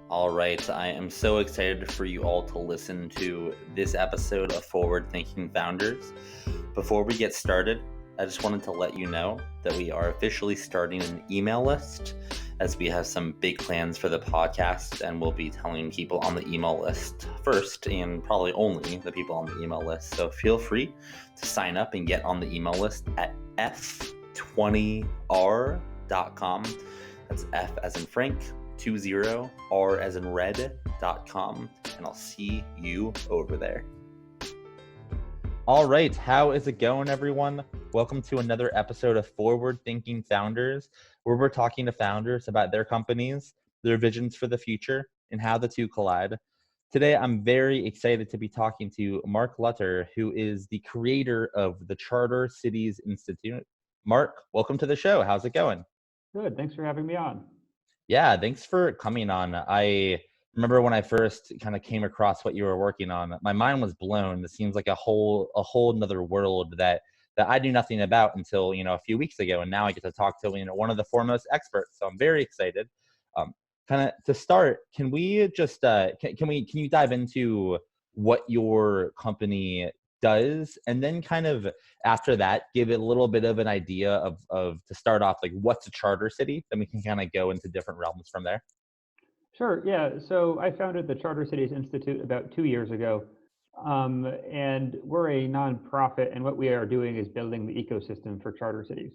All right, I am so excited for you all to listen to this episode of Forward Thinking Founders. Before we get started, I just wanted to let you know that we are officially starting an email list as we have some big plans for the podcast, and we'll be telling people on the email list first and probably only the people on the email list. So feel free to sign up and get on the email list at f20r.com. That's F as in Frank, 20R as in red.com, and I'll see you over there. All right, how is it going, everyone? Welcome to another episode of Forward Thinking Founders, where we're talking to founders about their companies, their visions for the future, and how the two collide. Today, I'm very excited to be talking to Mark Lutter, who is the creator of the Charter Cities Institute. Mark, welcome to the show. How's it going? Good. Thanks for having me on. Yeah, thanks for coming on. I remember when I first kind of came across what you were working on, my mind was blown. It seems like a whole another world that I knew nothing about until, a few weeks ago, and now I get to talk to, one of the foremost experts. So I'm very excited. Kind of to start, can we just can you dive into what your company does, and then kind of after that give it a little bit of an idea of to start off, like, what's a charter city, then we can kind of go into different realms from there. Sure. Yeah. So I founded the Charter Cities Institute about 2 years ago. And we're a nonprofit, and what we are doing is building the ecosystem for charter cities.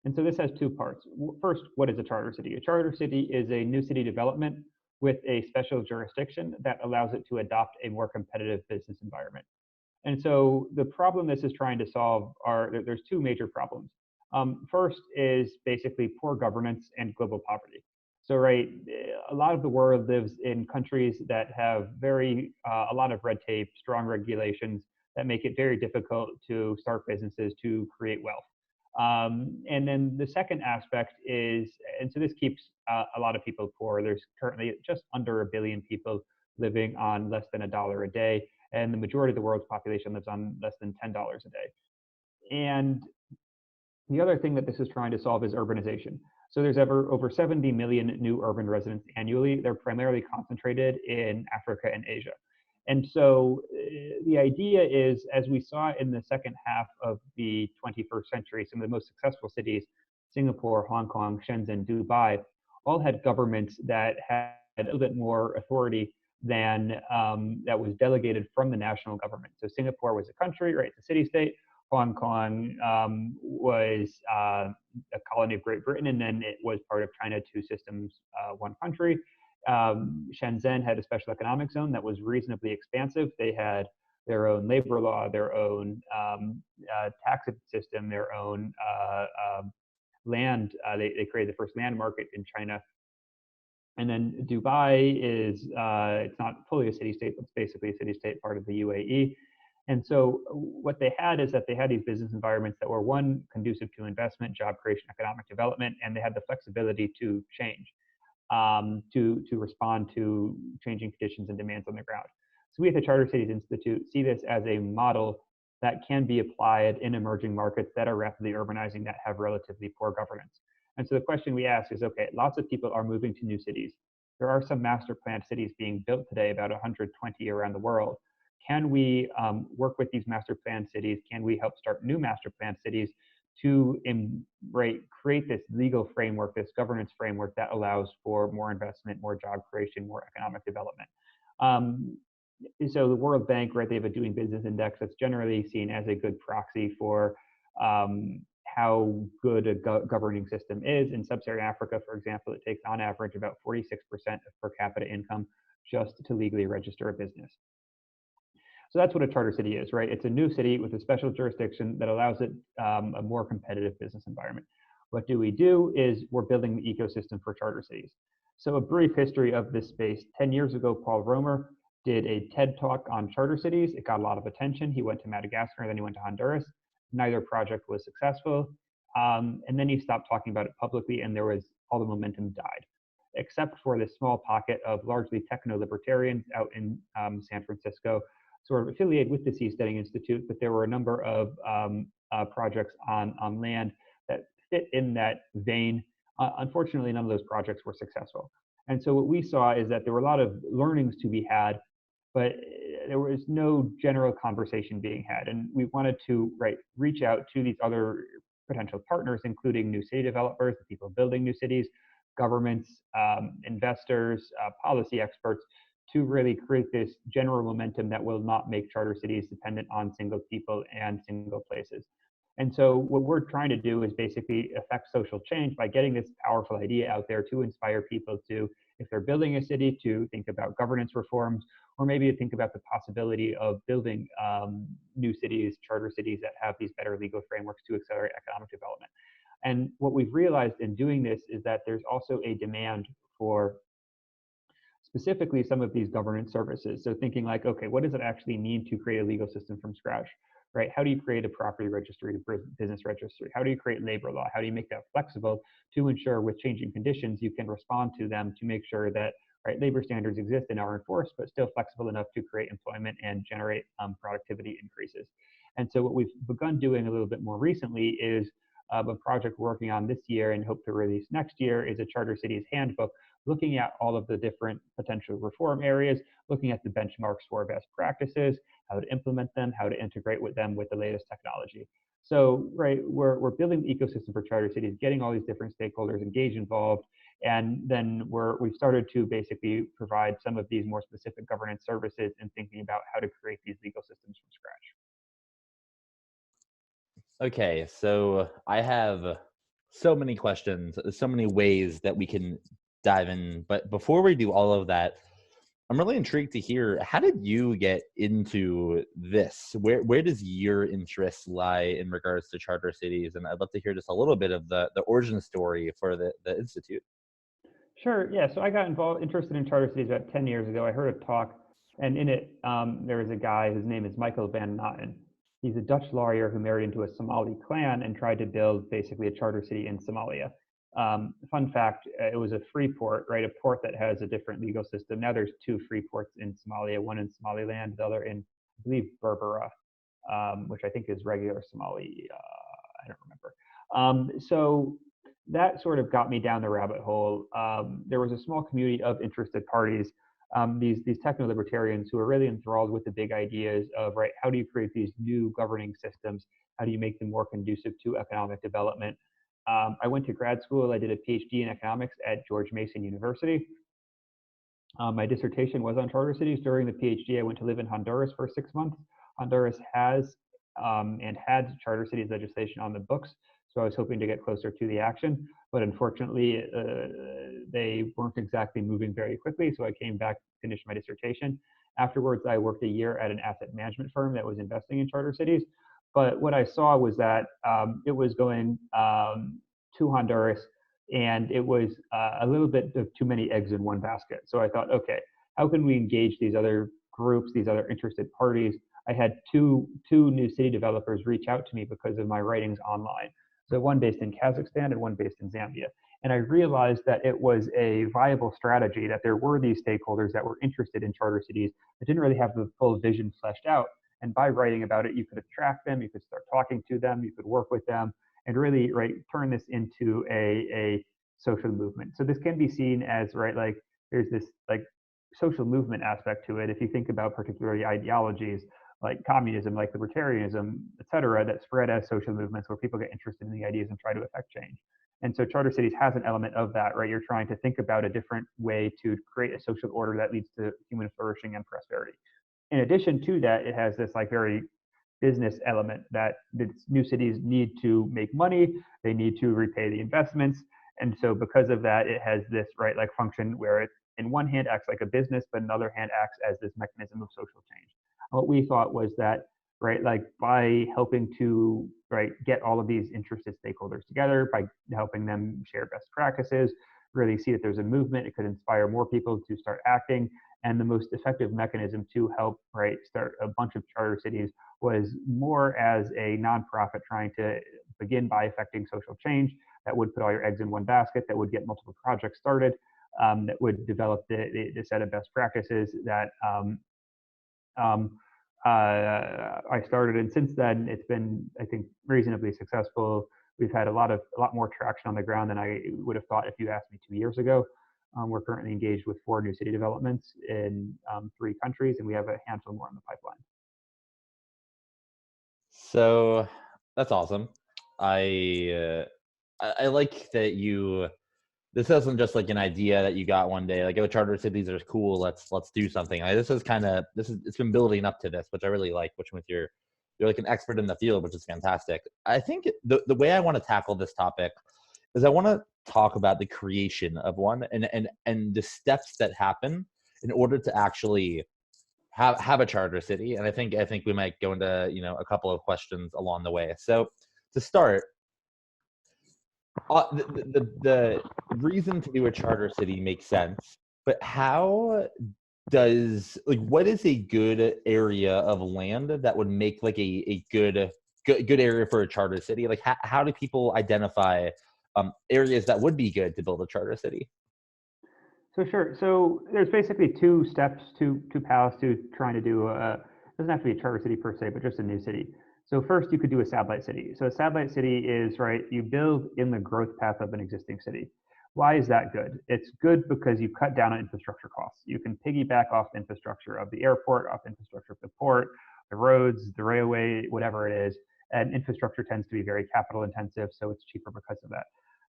And so this has two parts. First, what is a charter city? A charter city is a new city development with a special jurisdiction that allows it to adopt a more competitive business environment. And so the problem this is trying to solve there's two major problems. First is basically poor governance and global poverty. So, right, a lot of the world lives in countries that have a lot of red tape, strong regulations that make it very difficult to start businesses, to create wealth. And then the second aspect is, and so this keeps a lot of people poor. There's currently just under 1 billion people living on less than $1 a day, and the majority of the world's population lives on less than $10 a day. And the other thing that this is trying to solve is urbanization. So there's over 70 million new urban residents annually. They're primarily concentrated in Africa and Asia. And so the idea is, as we saw in the second half of the 21st century, some of the most successful cities, Singapore, Hong Kong, Shenzhen, Dubai, all had governments that had a little bit more authority than that was delegated from the national government. So Singapore was a country, right? It's a city state. Hong Kong was a colony of Great Britain, and then it was part of China, two systems, one country. Shenzhen had a special economic zone that was reasonably expansive. They had their own labor law, their own tax system, their own land. They created the first land market in China. And then Dubai is, it's not fully a city-state, but it's basically a city-state, part of the UAE. And so what they had is that they had these business environments that were, one, conducive to investment, job creation, economic development, and they had the flexibility to change, to respond to changing conditions and demands on the ground. So we at the Charter Cities Institute see this as a model that can be applied in emerging markets that are rapidly urbanizing, that have relatively poor governance. And so the question we ask is, okay, lots of people are moving to new cities. There are some master planned cities being built today, about 120 around the world. Can we work with these master planned cities? Can we help start new master planned cities to create this legal framework, this governance framework that allows for more investment, more job creation, more economic development? So the World Bank, right, they have a doing business index that's generally seen as a good proxy for how good a governing system is. In sub-Saharan Africa, for example, it takes on average about 46% of per capita income just to legally register a business. So that's what a charter city is, right? It's a new city with a special jurisdiction that allows it a more competitive business environment. What do? Is we're building the ecosystem for charter cities. So a brief history of this space. 10 years ago, Paul Romer did a TED talk on charter cities. It got a lot of attention. He went to Madagascar, then he went to Honduras. Neither project was successful. And then he stopped talking about it publicly, and all the momentum died, except for this small pocket of largely techno-libertarians out in San Francisco, sort of affiliated with the Seasteading Institute, but there were a number of projects on land that fit in that vein. Unfortunately, none of those projects were successful. And so what we saw is that there were a lot of learnings to be had, but there was no general conversation being had. And we wanted to reach out to these other potential partners, including new city developers, the people building new cities, governments, investors, policy experts, to really create this general momentum that will not make charter cities dependent on single people and single places. And so what we're trying to do is basically affect social change by getting this powerful idea out there to inspire people to, if they're building a city, to think about governance reforms, or maybe to think about the possibility of building new cities, charter cities that have these better legal frameworks to accelerate economic development. And what we've realized in doing this is that there's also a demand for specifically some of these governance services. So thinking like, okay, what does it actually mean to create a legal system from scratch, right? How do you create a property registry, a business registry? How do you create labor law? How do you make that flexible to ensure with changing conditions, you can respond to them to make sure that labor standards exist and are enforced, but still flexible enough to create employment and generate productivity increases. And so what we've begun doing a little bit more recently is a project we're working on this year and hope to release next year is a Charter Cities Handbook, looking at all of the different potential reform areas, looking at the benchmarks for best practices, how to implement them, how to integrate with them with the latest technology. So, we're building the ecosystem for charter cities, getting all these different stakeholders engaged, involved, and then we've started to basically provide some of these more specific governance services and thinking about how to create these legal systems from scratch. Okay, so I have so many questions, so many ways that we can dive in. But before we do all of that, I'm really intrigued to hear, how did you get into this? Where does your interest lie in regards to charter cities? And I'd love to hear just a little bit of the origin story for the institute. Sure. Yeah. So I got interested in charter cities about 10 years ago. I heard a talk, and in it, there was a guy whose name is Michael van Natten. He's a Dutch lawyer who married into a Somali clan and tried to build basically a charter city in Somalia. Fun fact, it was a free port, right? A port that has a different legal system. Now there's two free ports in Somalia, one in Somaliland, the other in, I believe, Berbera, which I think is regular Somali. I don't remember. So that sort of got me down the rabbit hole. There was a small community of interested parties, these techno-libertarians who are really enthralled with the big ideas of, how do you create these new governing systems? How do you make them more conducive to economic development? I went to grad school. I did a PhD in economics at George Mason University. My dissertation was on charter cities. During the PhD, I went to live in Honduras for 6 months. Honduras has and had charter cities legislation on the books, so I was hoping to get closer to the action. But unfortunately, they weren't exactly moving very quickly, so I came back, finished my dissertation. Afterwards, I worked a year at an asset management firm that was investing in charter cities. But what I saw was that it was going to Honduras, and it was a little bit of too many eggs in one basket. So I thought, okay, how can we engage these other groups, these other interested parties? I had two new city developers reach out to me because of my writings online. So one based in Kazakhstan and one based in Zambia. And I realized that it was a viable strategy, that there were these stakeholders that were interested in charter cities that didn't really have the full vision fleshed out. And by writing about it, you could attract them, you could start talking to them, you could work with them, and really turn this into a social movement. So this can be seen as there's this social movement aspect to it. If you think about particularly ideologies like communism, like libertarianism, et cetera, that spread as social movements where people get interested in the ideas and try to affect change. And so charter cities has an element of that, right? You're trying to think about a different way to create a social order that leads to human flourishing and prosperity. In addition to that, it has this very business element that new cities need to make money, they need to repay the investments. And so because of that, it has this function where it in one hand acts like a business, but in the other hand acts as this mechanism of social change. What we thought was that by helping to get all of these interested stakeholders together, by helping them share best practices, really see that there's a movement, it could inspire more people to start acting. And the most effective mechanism to help start a bunch of charter cities was more as a nonprofit trying to begin by affecting social change that would put all your eggs in one basket, that would get multiple projects started, that would develop the set of best practices that I started. And since then, it's been, I think, reasonably successful. We've had a lot more traction on the ground than I would have thought if you asked me 2 years ago. We're currently engaged with 4 new city developments in 3 countries, and we have a handful more in the pipeline. So that's awesome. I I like that you. This isn't just like an idea that you got one day. Like, oh, charter cities are cool. Let's do something. This is kind of this is it's been building up to this, which I really like. Which with you're like an expert in the field, which is fantastic. I think the way I want to tackle this topic is I want to talk about the creation of one and the steps that happen in order to actually have a charter city. And I think we might go into a couple of questions along the way. So to start, the reason to do a charter city makes sense, but how does like what is a good area of land that would make like a good area for a charter city? Like how do people identify areas that would be good to build a charter city? So sure. So there's basically 2 steps, two paths to trying to do a, doesn't have to be a charter city per se, but just a new city. So first you could do a satellite city. So a satellite city is, right, you build in the growth path of an existing city. Why is that good? It's good because you cut down on infrastructure costs. You can piggyback off the infrastructure of the airport, off infrastructure of the port, the roads, the railway, whatever it is. And infrastructure tends to be very capital intensive, so it's cheaper because of that.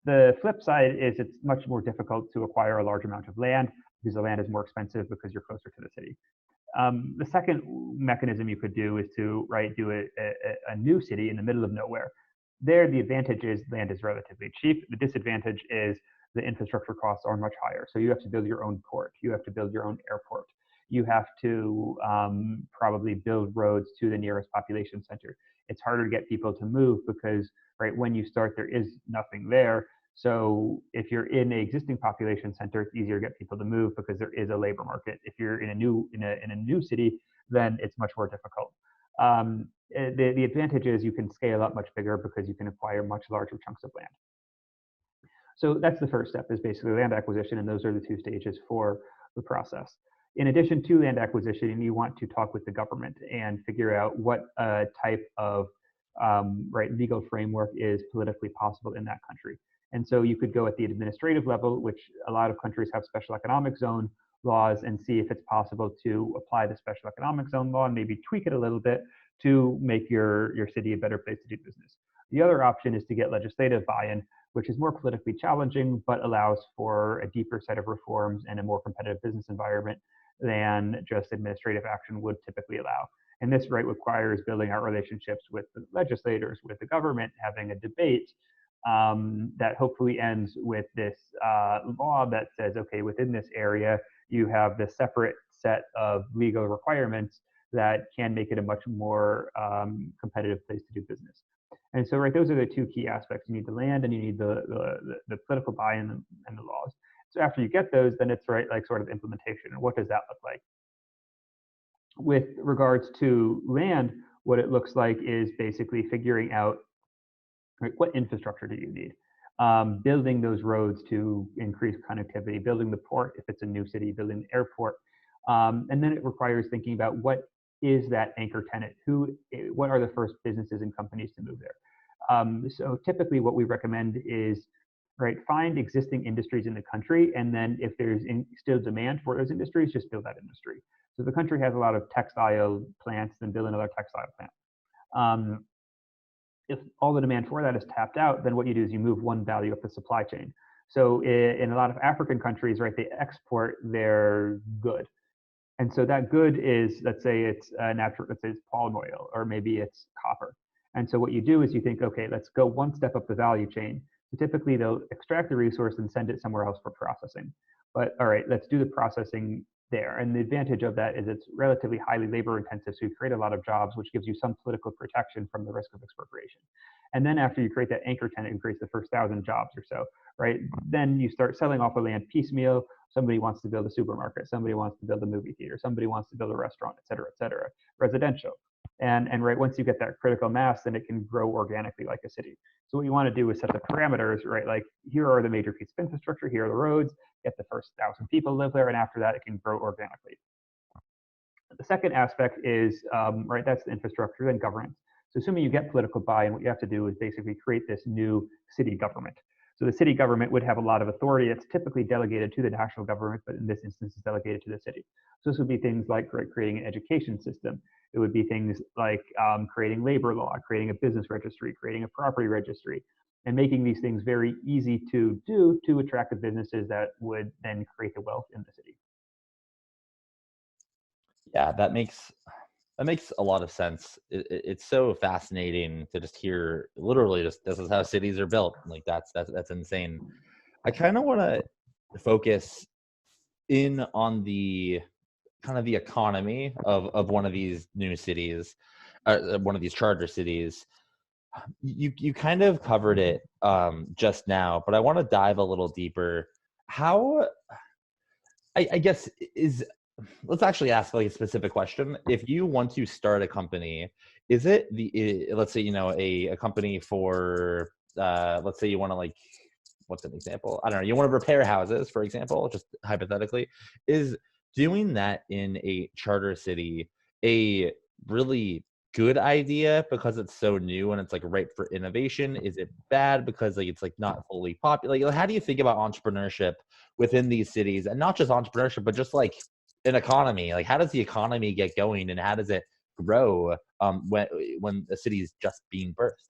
The flip side is it's much more difficult to acquire a large amount of land because the land is more expensive because you're closer to the city. The second mechanism you could do is to do a new city in the middle of nowhere. There, the advantage is land is relatively cheap. The disadvantage is the infrastructure costs are much higher. So you have to build your own port. You have to build your own airport. You have to probably build roads to the nearest population center. It's harder to get people to move because when you start, there is nothing there. So if you're in an existing population center, it's easier to get people to move because there is a labor market. If you're in a new city, then it's much more difficult. The advantage is you can scale up much bigger because you can acquire much larger chunks of land. So that's the first step, is basically land acquisition, and those are the 2 stages for the process. In addition to land acquisition, you want to talk with the government and figure out what type of legal framework is politically possible in that country. And so you could go at the administrative level, which a lot of countries have special economic zone laws, and see if it's possible to apply the special economic zone law and maybe tweak it a little bit to make your city a better place to do business. The other option is to get legislative buy-in, which is more politically challenging, but allows for a deeper set of reforms and a more competitive business environment than just administrative action would typically allow. And this requires building our relationships with the legislators, with the government, having a debate that hopefully ends with this law that says, okay, within this area, you have this separate set of legal requirements that can make it a much more competitive place to do business. And so, those are the 2 key aspects. You need the land, and you need the political buy-in and the laws. So after you get those, then it's sort of implementation. And what does that look like? With regards to land, what it looks like is basically figuring out what infrastructure do you need? Building those roads to increase connectivity, building the port if it's a new city, building the airport. And then it requires thinking about what is that anchor tenant? What are the first businesses and companies to move there? So typically what we recommend is, find existing industries in the country, and then if there's still demand for those industries, just build that industry. So if the country has a lot of textile plants, then build another textile plant. If all the demand for that is tapped out, then what you do is you move one value up the supply chain. So in a lot of African countries, they export their good. And so that good is, let's say it's let's say it's palm oil, or maybe it's copper. And so what you do is you think, okay, let's go one step up the value chain. So typically they'll extract the resource and send it somewhere else for processing. But all right, let's do the processing there. And the advantage of that is it's relatively highly labor intensive. So you create a lot of jobs, which gives you some political protection from the risk of expropriation. And then after you create that anchor tenant and creates the first 1,000 jobs or so, then you start selling off the land piecemeal. Somebody wants to build a supermarket. Somebody wants to build a movie theater. Somebody wants to build a restaurant, et cetera, residential. And once you get that critical mass, then it can grow organically like a city. So what you want to do is set the parameters, like here are the major pieces of infrastructure, here are the roads, get the first 1,000 people live there, and after that, it can grow organically. The second aspect is, that's the infrastructure, then governance. So assuming you get political buy-in, what you have to do is basically create this new city government. So the city government would have a lot of authority. It's typically delegated to the national government, but in this instance, it's delegated to the city. So this would be things like creating an education system. It would be things like creating labor law, creating a business registry, creating a property registry, and making these things very easy to do to attract the businesses that would then create the wealth in the city. Yeah, that makes a lot of sense. It's so fascinating to just hear literally just this is how cities are built. Like that's insane. I kind of want to focus in on the kind of the economy of one of these new cities, one of these charter cities. You kind of covered it just now, but I want to dive a little deeper. How I guess is let's actually ask like a specific question. If you want to start a company, is it let's say a company for let's say you want to like what's an example? I don't know. You want to repair houses, for example, just hypothetically. Is doing that in a charter city a really good idea because it's so new and it's like ripe for innovation? Is it bad because like it's like not fully popular? Like, how do you think about entrepreneurship within these cities, and not just entrepreneurship, but just like an economy? Like, how does the economy get going, and how does it grow when a city is just being birthed?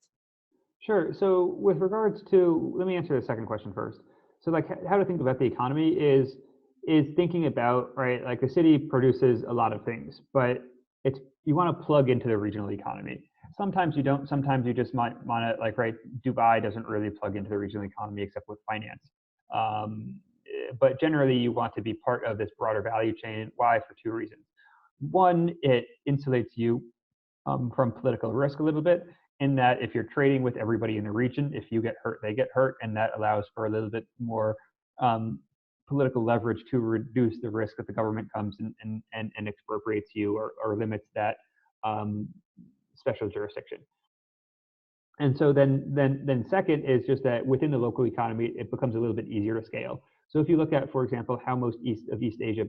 Sure. So with regards to, let me answer the second question first. So like how to think about the economy is thinking about, right, like the city produces a lot of things, but it's you want to plug into the regional economy. Sometimes you don't, sometimes you just might want to like, right, Dubai doesn't really plug into the regional economy except with finance. But generally you want to be part of this broader value chain. Why? For two reasons. One, it insulates you from political risk a little bit, in that if you're trading with everybody in the region, if you get hurt, they get hurt, and that allows for a little bit more um, political leverage to reduce the risk that the government comes and expropriates you or limits that um, special jurisdiction. And so then second is just that within the local economy, it becomes a little bit easier to scale. So if you look at, for example, how most East Asia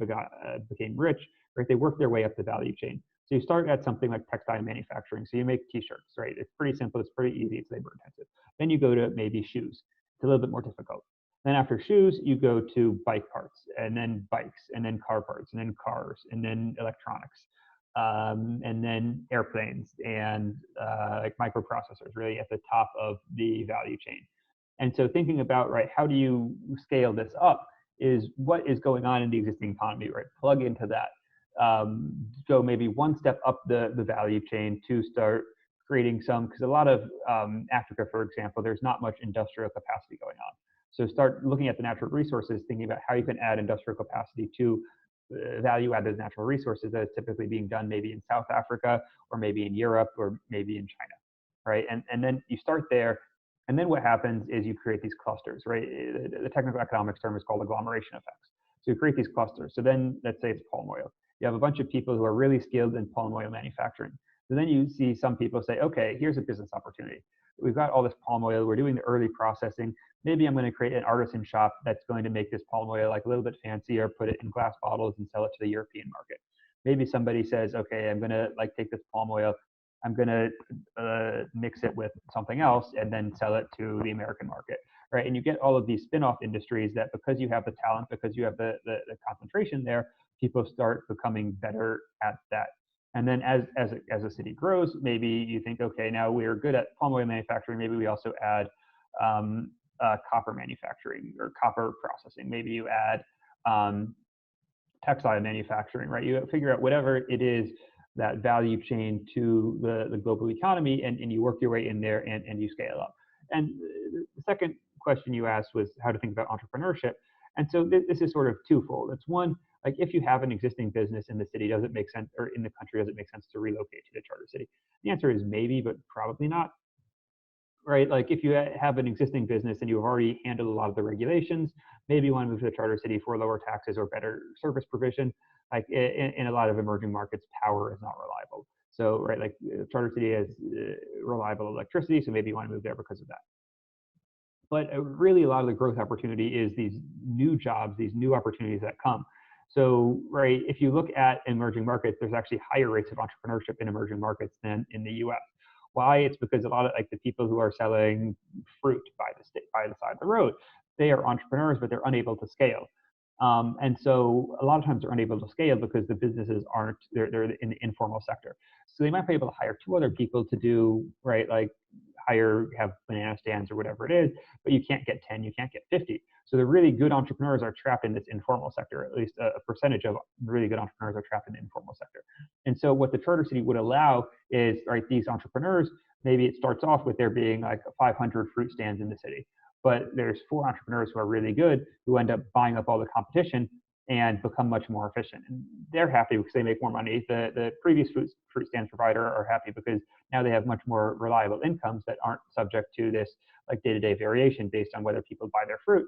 became rich, right? They worked their way up the value chain. So you start at something like textile manufacturing. So you make t-shirts, right? It's pretty simple, it's pretty easy, it's labor intensive. Then you go to maybe shoes. It's a little bit more difficult. Then after shoes, you go to bike parts, and then bikes, and then car parts, and then cars, and then electronics, and then airplanes and like microprocessors, really at the top of the value chain. And so thinking about, right, how do you scale this up is what is going on in the existing economy, right? Plug into that. Go maybe one step up the value chain to start creating some, because a lot of Africa, for example, there's not much industrial capacity going on. So start looking at the natural resources, thinking about how you can add industrial capacity to value-added natural resources that is typically being done maybe in South Africa or maybe in Europe or maybe in China, right? And then you start there, and then what happens is you create these clusters, right? The technical economics term is called agglomeration effects. So you create these clusters. So then let's say it's palm oil. You have a bunch of people who are really skilled in palm oil manufacturing. So then you see some people say, okay, here's a business opportunity. We've got all this palm oil. We're doing the early processing. Maybe I'm going to create an artisan shop that's going to make this palm oil like a little bit fancier, put it in glass bottles and sell it to the European market. Maybe somebody says, okay, I'm going to like take this palm oil, I'm going to mix it with something else and then sell it to the American market, right? And you get all of these spin-off industries that, because you have the talent, because you have the concentration there, people start becoming better at that. And then as a city grows, maybe you think, okay, now we're good at palm oil manufacturing. Maybe we also add copper manufacturing or copper processing. Maybe you add textile manufacturing, right? You figure out whatever it is, that value chain to the global economy, and you work your way in there and you scale up. And the second question you asked was how to think about entrepreneurship. And so this is sort of twofold. It's one, like if you have an existing business in the city, does it make sense, or in the country, does it make sense to relocate to the charter city? The answer is maybe, but probably not, right? Like if you have an existing business and you've already handled a lot of the regulations, maybe you want to move to the charter city for lower taxes or better service provision. Like in a lot of emerging markets, power is not reliable. So, right, like charter city has reliable electricity, so maybe you want to move there because of that. But really, a lot of the growth opportunity is these new jobs, these new opportunities that come. So, right, if you look at emerging markets, there's actually higher rates of entrepreneurship in emerging markets than in the US. Why? It's because a lot of like the people who are selling fruit by the side of the road, they are entrepreneurs, but they're unable to scale. And so a lot of times they're unable to scale because the businesses aren't, they're in the informal sector. So they might be able to hire two other people to do, right, like have banana stands or whatever it is, but you can't get 10, you can't get 50. So the really good entrepreneurs are trapped in this informal sector, at least a percentage of really good entrepreneurs are trapped in the informal sector. And so what the charter city would allow is, right, these entrepreneurs, maybe it starts off with there being like 500 fruit stands in the city, but there's four entrepreneurs who are really good who end up buying up all the competition and become much more efficient. And they're happy because they make more money. The previous fruit stand provider are happy because now they have much more reliable incomes that aren't subject to this like day-to-day variation based on whether people buy their fruit.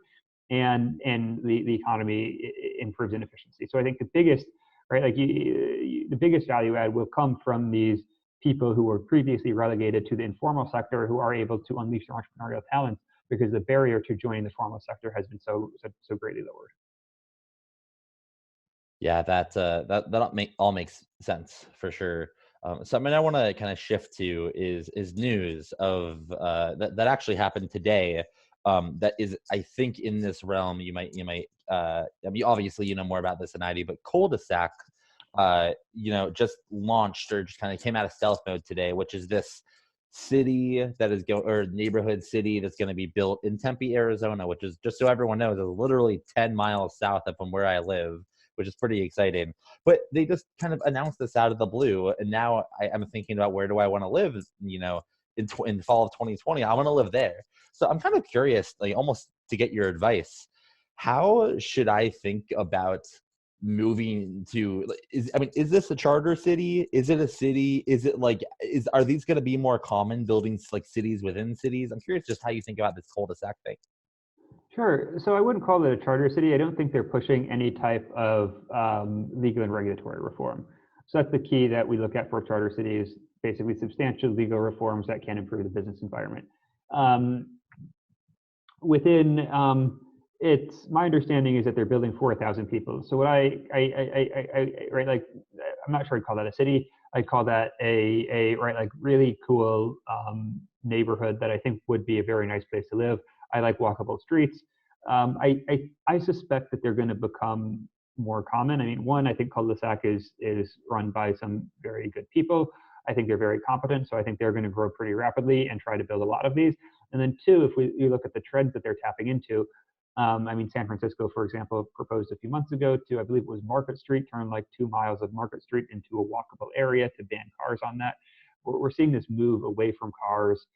And the economy improves in efficiency. So I think the biggest, right, like the biggest value add will come from these people who were previously relegated to the informal sector who are able to unleash their entrepreneurial talents because the barrier to joining the formal sector has been so greatly lowered. Yeah, that all makes sense for sure. Something I want to kind of shift to is news of that actually happened today. That is, I think, in this realm. I mean, obviously, you know more about this than I do, but cul-de-sac, just launched or just kind of came out of stealth mode today, which is this city that is going or neighborhood city that's going to be built in Tempe, Arizona, which is, just so everyone knows, is literally 10 miles south of from where I live, which is pretty exciting. But they just kind of announced this out of the blue, and now I'm thinking about where do I want to live? In fall of 2020, I want to live there. So I'm kind of curious, like almost to get your advice. How should I think about moving to? Is this a charter city? Is it a city? Is it like are these going to be more common buildings like cities within cities? I'm curious just how you think about this cul-de-sac thing. Sure. So I wouldn't call it a charter city. I don't think they're pushing any type of legal and regulatory reform. So that's the key that we look at for charter cities, basically substantial legal reforms that can improve the business environment. Um, within it's my understanding is that they're building for 1,000 people. So what right, like I'm not sure I'd call that a city. I'd call that a right, like really cool neighborhood that I think would be a very nice place to live. I like walkable streets. I suspect that they're going to become more common. I mean, one, I think cul-de-sac is run by some very good people. I think they're very competent, so I think they're going to grow pretty rapidly and try to build a lot of these. And then two, if you look at the trends that they're tapping into, I mean, San Francisco, for example, proposed a few months ago to, I believe it was Market Street, turn like 2 miles of Market Street into a walkable area to ban cars on that. We're seeing this move away from cars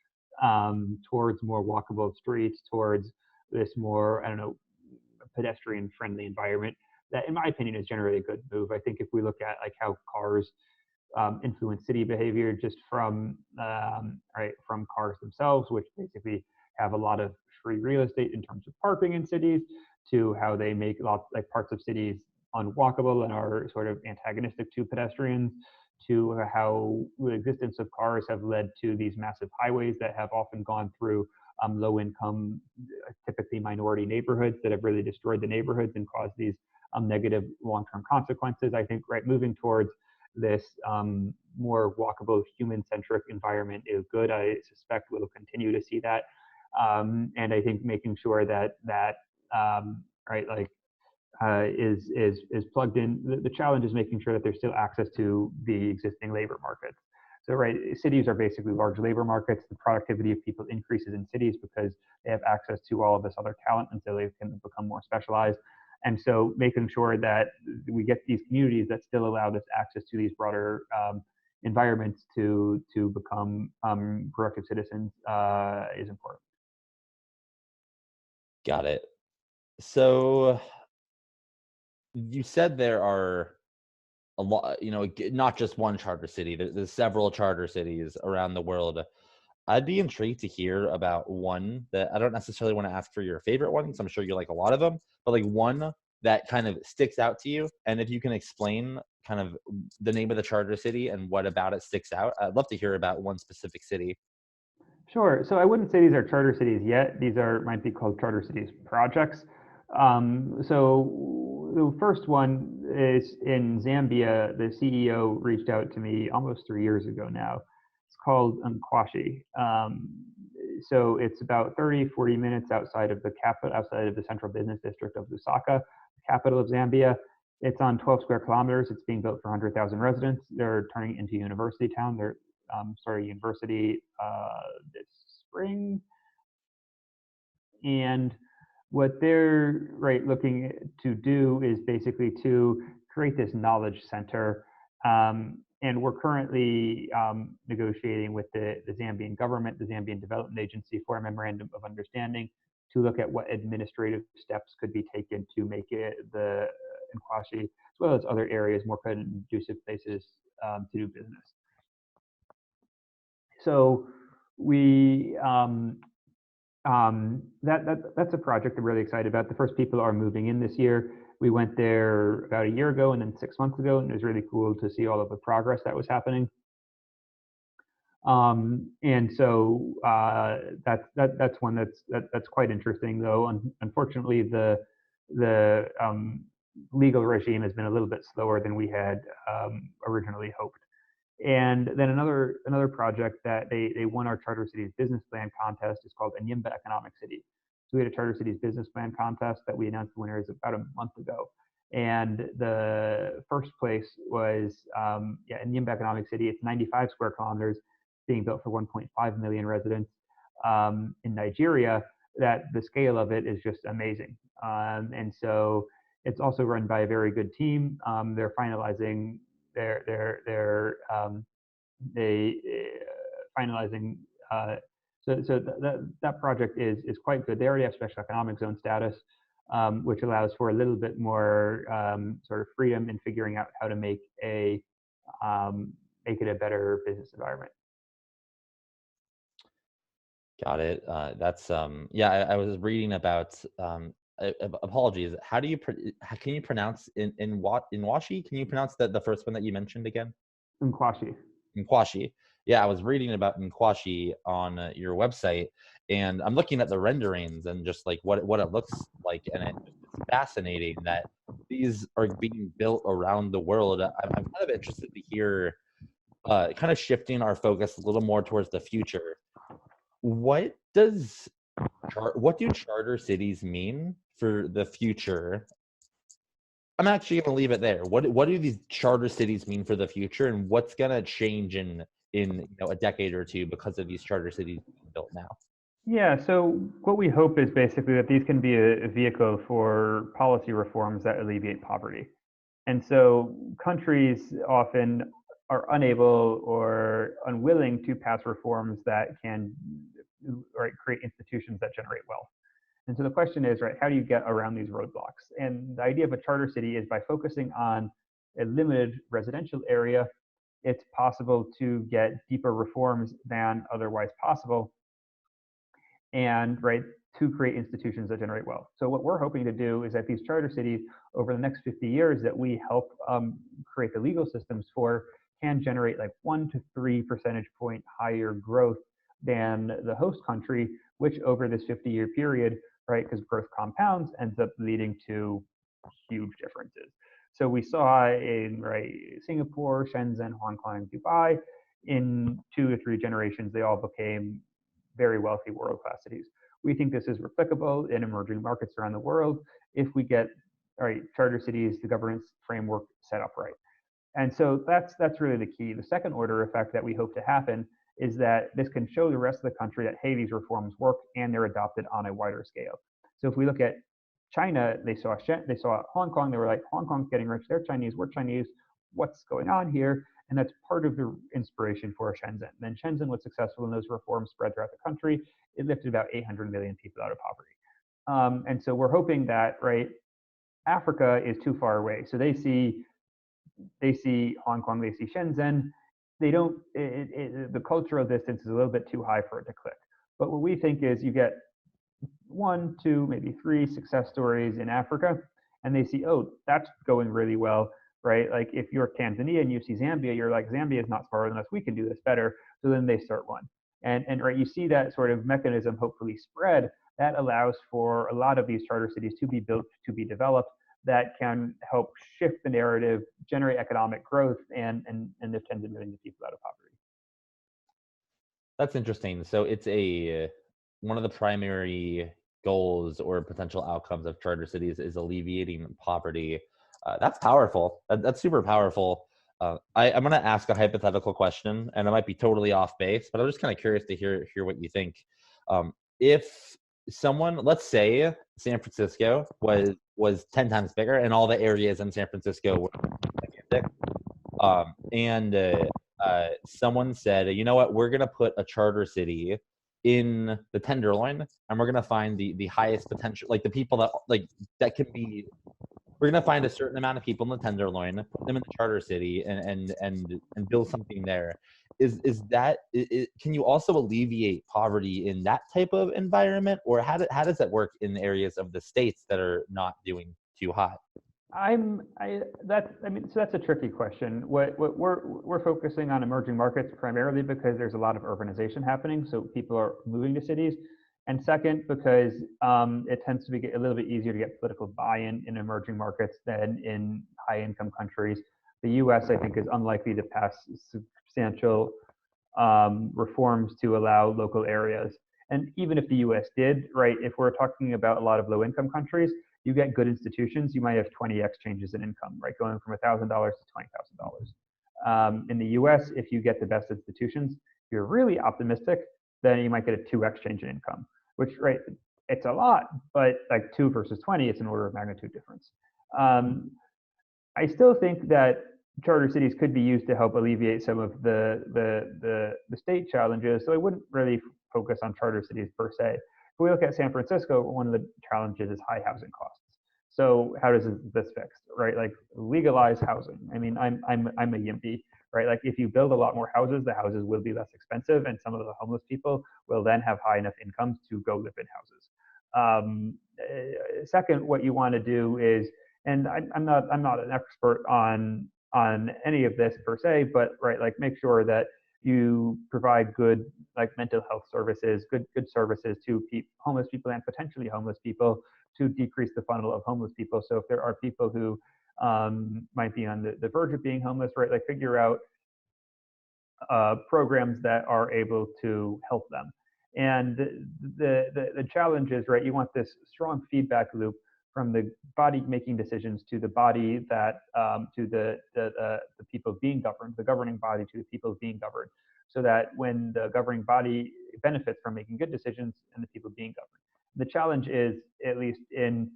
towards more walkable streets, towards this more, I don't know, pedestrian friendly environment that, in my opinion, is generally a good move. I think if we look at like how cars influence city behavior just from cars themselves, which basically have a lot of free real estate in terms of parking in cities, to how they make lots like parts of cities unwalkable and are sort of antagonistic to pedestrians, to how the existence of cars have led to these massive highways that have often gone through low income, typically minority neighborhoods that have really destroyed the neighborhoods and caused these negative long term consequences. I think right moving towards this more walkable, human-centric environment is good. I suspect we'll continue to see that, and I think making sure that right, like is plugged in. The challenge is making sure that there's still access to the existing labor markets. So right, cities are basically large labor markets. The productivity of people increases in cities because they have access to all of this other talent, and so they can become more specialized. And so making sure that we get these communities that still allow this access to these broader environments to become productive citizens is important. Got it. So you said there are a lot, not just one charter city. There's several charter cities around the world. I'd be intrigued to hear about one that I don't necessarily want to ask for your favorite one, because I'm sure you like a lot of them, but like one that kind of sticks out to you. And if you can explain kind of the name of the charter city and what about it sticks out, I'd love to hear about one specific city. Sure. So I wouldn't say these are charter cities yet. These are might be called charter cities projects. So the first one is in Zambia. The CEO reached out to me almost 3 years ago now, It's called Nkwashi. So it's about 30, 40 minutes outside of the capital, outside of the central business district of Lusaka, the capital of Zambia. It's on 12 square kilometers. It's being built for 100,000 residents. They're turning it into a university town. They're starting university this spring. And what they're looking to do is basically to create this knowledge center. And we're currently negotiating with the Zambian government, the Zambian Development Agency, for a memorandum of understanding to look at what administrative steps could be taken to make it the Nkwashi, as well as other areas, more conducive places to do business. So we that's a project I'm really excited about. The first people are moving in this year. We went there about a year ago and then 6 months ago, and it was really cool to see all of the progress that was happening. And so that's one that's quite interesting, though. Unfortunately, the legal regime has been a little bit slower than we had originally hoped. And then another project that they won our Charter Cities Business Plan contest is called Enyimba Economic City. So we had a Charter Cities Business Plan contest that we announced the winners about a month ago. And the first place was Enyimba Economic City. It's 95 square kilometers, being built for 1.5 million residents in Nigeria. That the scale of it is just amazing. And so it's also run by a very good team. They're finalizing finalizing. So that project is quite good. They already have special economic zone status, which allows for a little bit more sort of freedom in figuring out how to make it a better business environment. Got it. That's yeah. I was reading about. Apologies. How do you can you pronounce in Washi? Can you pronounce the first one that you mentioned again? Nkwashi. Nkwashi. Yeah, I was reading about Nkwashi on your website, and I'm looking at the renderings and just like what it looks like, and it's fascinating that these are being built around the world. I'm kind of interested to hear, kind of shifting our focus a little more towards the future. What does what do charter cities mean for the future? I'm actually going to leave it there. What do these charter cities mean for the future, and what's going to change in a decade or two because of these charter cities being built now? Yeah, so what we hope is basically that these can be a vehicle for policy reforms that alleviate poverty. And so countries often are unable or unwilling to pass reforms that can create institutions that generate wealth. And so the question is, how do you get around these roadblocks? And the idea of a charter city is by focusing on a limited residential area, it's possible to get deeper reforms than otherwise possible, and to create institutions that generate wealth. So what we're hoping to do is that these charter cities over the next 50 years that we help create the legal systems for can generate like 1 to 3 percentage point higher growth than the host country, which over this 50-year period, because growth compounds, ends up leading to huge differences. So we saw in Singapore, Shenzhen, Hong Kong, and Dubai, in 2 to 3 generations, they all became very wealthy world-class cities. We think this is replicable in emerging markets around the world if we get charter cities, the governance framework set up right. And so that's really the key. The second order effect that we hope to happen is that this can show the rest of the country that, hey, these reforms work and they're adopted on a wider scale. So if we look at China, they saw Hong Kong, they were like, Hong Kong's getting rich, they're Chinese, we're Chinese, what's going on here? And that's part of the inspiration for Shenzhen. Then Shenzhen was successful in those reforms spread throughout the country. It lifted about 800 million people out of poverty. And so we're hoping that, Africa is too far away. So they see Hong Kong, they see Shenzhen. They don't, the cultural distance is a little bit too high for it to click. But what we think is you get 1, 2, maybe 3 success stories in Africa, and they see, oh, that's going really well, Like if you're Tanzania and you see Zambia, you're like, Zambia is not smarter than us, we can do this better. So then they start one. And you see that sort of mechanism hopefully spread. That allows for a lot of these charter cities to be built, to be developed, that can help shift the narrative, generate economic growth, and lift tens of millions of people out of poverty. That's interesting. So it's a one of the primary goals or potential outcomes of charter cities is alleviating poverty. That's powerful. That's super powerful. I'm going to ask a hypothetical question, and it might be totally off base, but I'm just kind of curious to hear what you think. If someone, let's say, San Francisco was 10 times bigger, and all the areas in San Francisco were gigantic, and someone said, you know what, we're going to put a charter city in the Tenderloin, and we're going to find the highest potential, like the people that that can be. We're going to find a certain amount of people in the Tenderloin, put them in the charter city, and build something there. Is that can you also alleviate poverty in that type of environment, or how does that work in areas of the states that are not doing too hot? So that's a tricky question. What we're focusing on emerging markets primarily because there's a lot of urbanization happening, so people are moving to cities, and second because it tends to be a little bit easier to get political buy-in in emerging markets than in high-income countries. The U.S. I think is unlikely to pass substantial reforms to allow local areas. And even if the U.S. did, right, if we're talking about a lot of low-income countries, you get good institutions, you might have 20x changes in income, right? Going from $1,000 to $20,000. In the US, if you get the best institutions, if you're really optimistic, then you might get a 2x change in income, which, right, it's a lot, but like 2 versus 20, it's an order of magnitude difference. I still think that charter cities could be used to help alleviate some of the state challenges. So I wouldn't really focus on charter cities per se. If we look at San Francisco, one of the challenges is high housing costs. So how does this fixed, right? Like legalize housing. I mean, I'm a YIMBY, right? Like if you build a lot more houses, the houses will be less expensive, and some of the homeless people will then have high enough incomes to go live in houses. Second, what you want to do is, and I'm not an expert on any of this per se, but right, like make sure that you provide good like mental health services, good services to homeless people and potentially homeless people to decrease the funnel of homeless people. So if there are people who might be on the verge of being homeless, right, like figure out programs that are able to help them. And the challenge is, right, you want this strong feedback loop from the body making decisions to the body that to the people being governed, the governing body to the people being governed, so that when the governing body benefits from making good decisions and the people being governed. The challenge is, at least in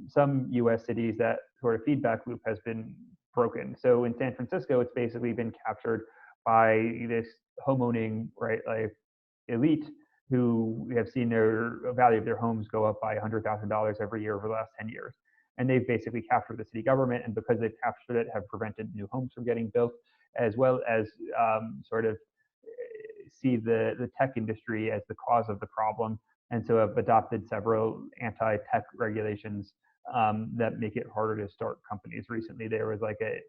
some U.S. cities, that sort of feedback loop has been broken. So in San Francisco, it's basically been captured by this homeowning, right, like elite who have seen their value of their homes go up by $100,000 every year over the last 10 years. And they've basically captured the city government, and because they've captured it, have prevented new homes from getting built, as well as sort of see the tech industry as the cause of the problem, and so have adopted several anti-tech regulations that make it harder to start companies. Recently, there was like a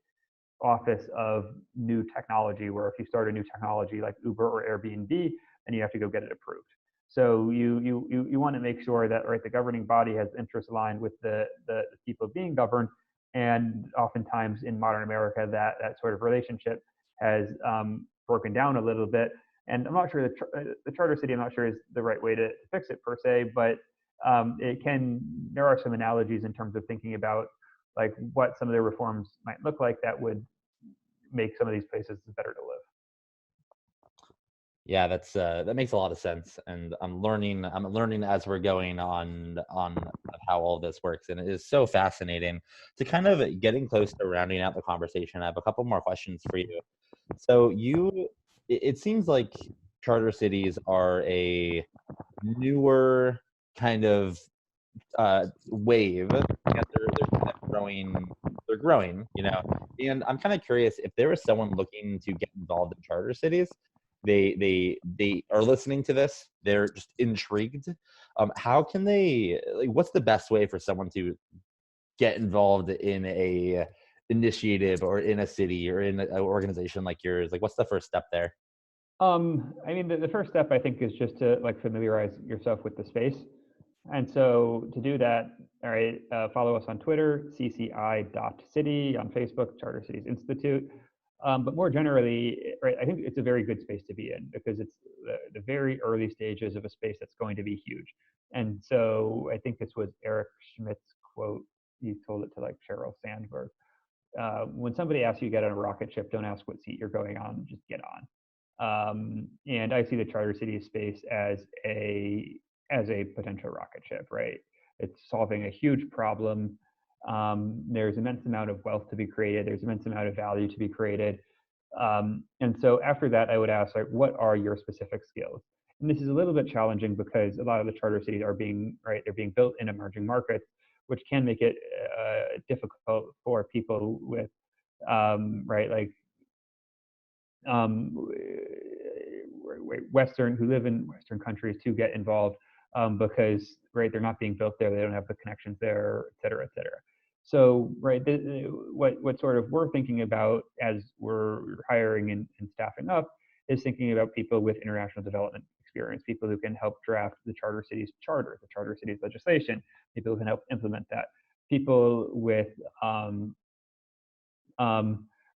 office of new technology where if you start a new technology like Uber or Airbnb, then you have to go get it approved. So you want to make sure that, right, the governing body has interests aligned with the people being governed, and oftentimes in modern America that sort of relationship has broken down a little bit. And I'm not sure the charter city, I'm not sure is the right way to fix it per se, but there are some analogies in terms of thinking about like what some of the reforms might look like that would make some of these places better to live. Yeah, that makes a lot of sense, and I'm learning as we're going on how all this works, and it is so fascinating. To kind of getting close to rounding out the conversation, I have a couple more questions for you. So it seems like charter cities are a newer kind of wave, and they're kind of growing. They're growing, you know. And I'm kind of curious if there is someone looking to get involved in charter cities. They are listening to this. They're just intrigued. How can they like? What's the best way for someone to get involved in a initiative or in a city or in an organization like yours? Like, what's the first step there? I mean, the first step I think is just to like familiarize yourself with the space. And so to do that, all right, follow us on Twitter, cci.city, on Facebook, Charter Cities Institute. But more generally, right, I think it's a very good space to be in because it's the very early stages of a space that's going to be huge. And so I think this was Eric Schmidt's quote. He told it to like Sheryl Sandberg. When somebody asks you to get on a rocket ship, don't ask what seat you're going on, just get on. And I see the charter city space as a potential rocket ship, right? It's solving a huge problem. There's immense amount of wealth to be created. There's immense amount of value to be created. And so after that, I would ask, like, what are your specific skills? And this is a little bit challenging because a lot of the charter cities are being, right, they're being built in emerging markets, which can make it difficult for people with, right, like um, who live in Western countries to get involved because right they're not being built there, they don't have the connections there, et cetera, et cetera. So right, what sort of we're thinking about as we're hiring and staffing up is thinking about people with international development experience, people who can help draft the charter cities charter, the charter cities legislation, people who can help implement that, people with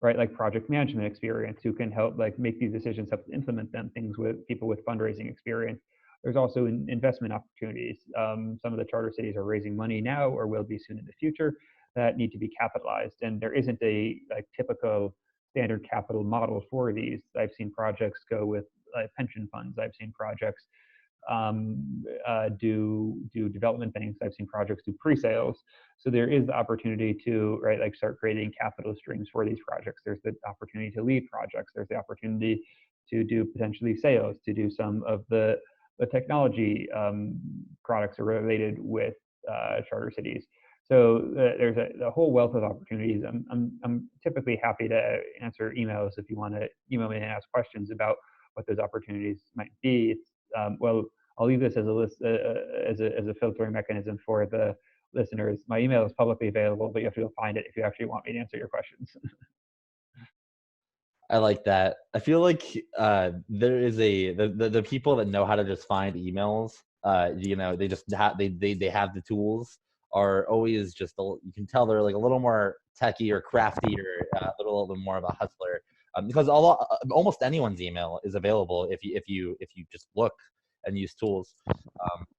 right, like project management experience who can help like make these decisions, help implement them, things with people with fundraising experience. There's also investment opportunities. Some of the charter cities are raising money now or will be soon in the future that need to be capitalized. And there isn't a like typical standard capital model for these. I've seen projects go with pension funds. I've seen projects do development things. I've seen projects do pre-sales. So there is the opportunity to right like start creating capital streams for these projects. There's the opportunity to lead projects. There's the opportunity to do potentially sales, to do some of the technology products are related with charter cities. So there's a whole wealth of opportunities. I'm typically happy to answer emails if you want to email me and ask questions about what those opportunities might be. It's well, I'll leave this as a list as a filtering mechanism for the listeners. My email is publicly available, but you have to go find it if you actually want me to answer your questions. I like that. I feel like there is the people that know how to just find emails. They just they have the tools. Are always just you can tell they're like a little more techy or crafty or a little bit more of a hustler. Because almost anyone's email is available if you just look and use tools.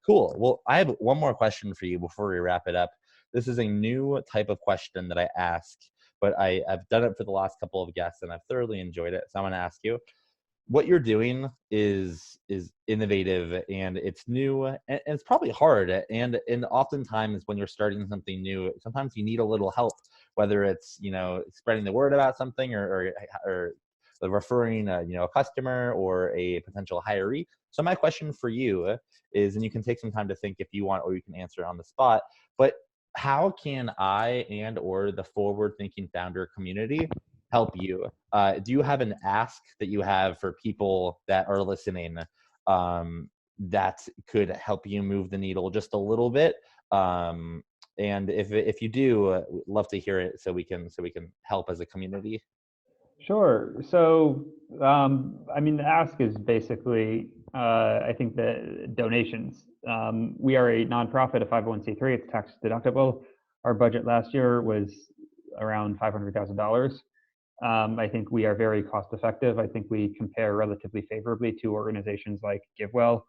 Cool. Well, I have one more question for you before we wrap it up. This is a new type of question that I ask, but I've done it for the last couple of guests and I've thoroughly enjoyed it. So I'm going to ask you, what you're doing is innovative and it's new and it's probably hard. And oftentimes when you're starting something new, sometimes you need a little help, whether it's, spreading the word about something or referring a customer or a potential hiree. So my question for you is, and you can take some time to think if you want, or you can answer on the spot, but how can I and or the forward thinking founder community help you? Do you have an ask that you have for people that are listening that could help you move the needle just a little bit? And if you do, love to hear it so we can help as a community. Sure. So, I mean, the ask is basically, I think the donations. We are a nonprofit, a 501c3. It's tax deductible. Our budget last year was around $500,000. I think we are very cost effective. I think we compare relatively favorably to organizations like GiveWell.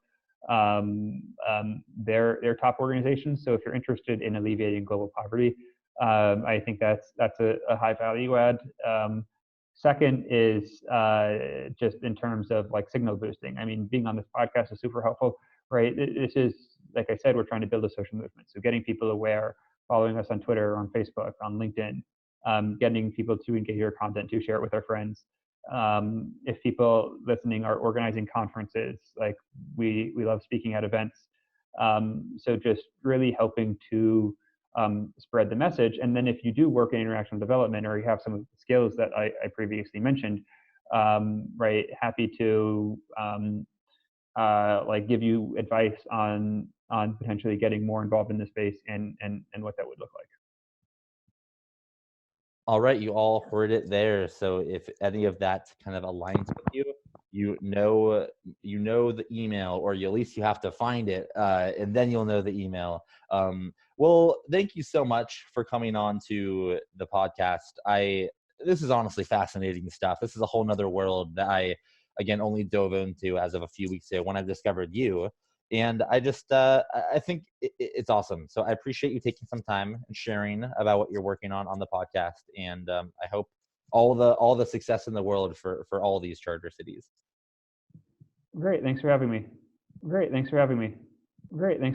They're top organizations. So if you're interested in alleviating global poverty, I think that's a high value add. Second is just in terms of like signal boosting. I mean, being on this podcast is super helpful, right? This is, like I said, we're trying to build a social movement. So getting people aware, following us on Twitter, on Facebook, on LinkedIn, getting people to engage our content, to share it with our friends. If people listening are organizing conferences, like we love speaking at events. So just really helping to spread the message. And then if you do work in international development or you have some of the skills that I previously mentioned, right, happy to like give you advice on potentially getting more involved in the space and what that would look like. All right, you all heard it there. So if any of that kind of aligns with you, you know the email, or at least you have to find it, and then you'll know the email. Well, thank you so much for coming on to the podcast. this is honestly fascinating stuff. This is a whole nother world that I, again, only dove into as of a few weeks ago when I discovered you. And I just, I think it's awesome. So I appreciate you taking some time and sharing about what you're working on the podcast. And I hope all the success in the world for all these charter cities. Great. Thanks for having me. Great. Thanks for having me. Great. Thanks for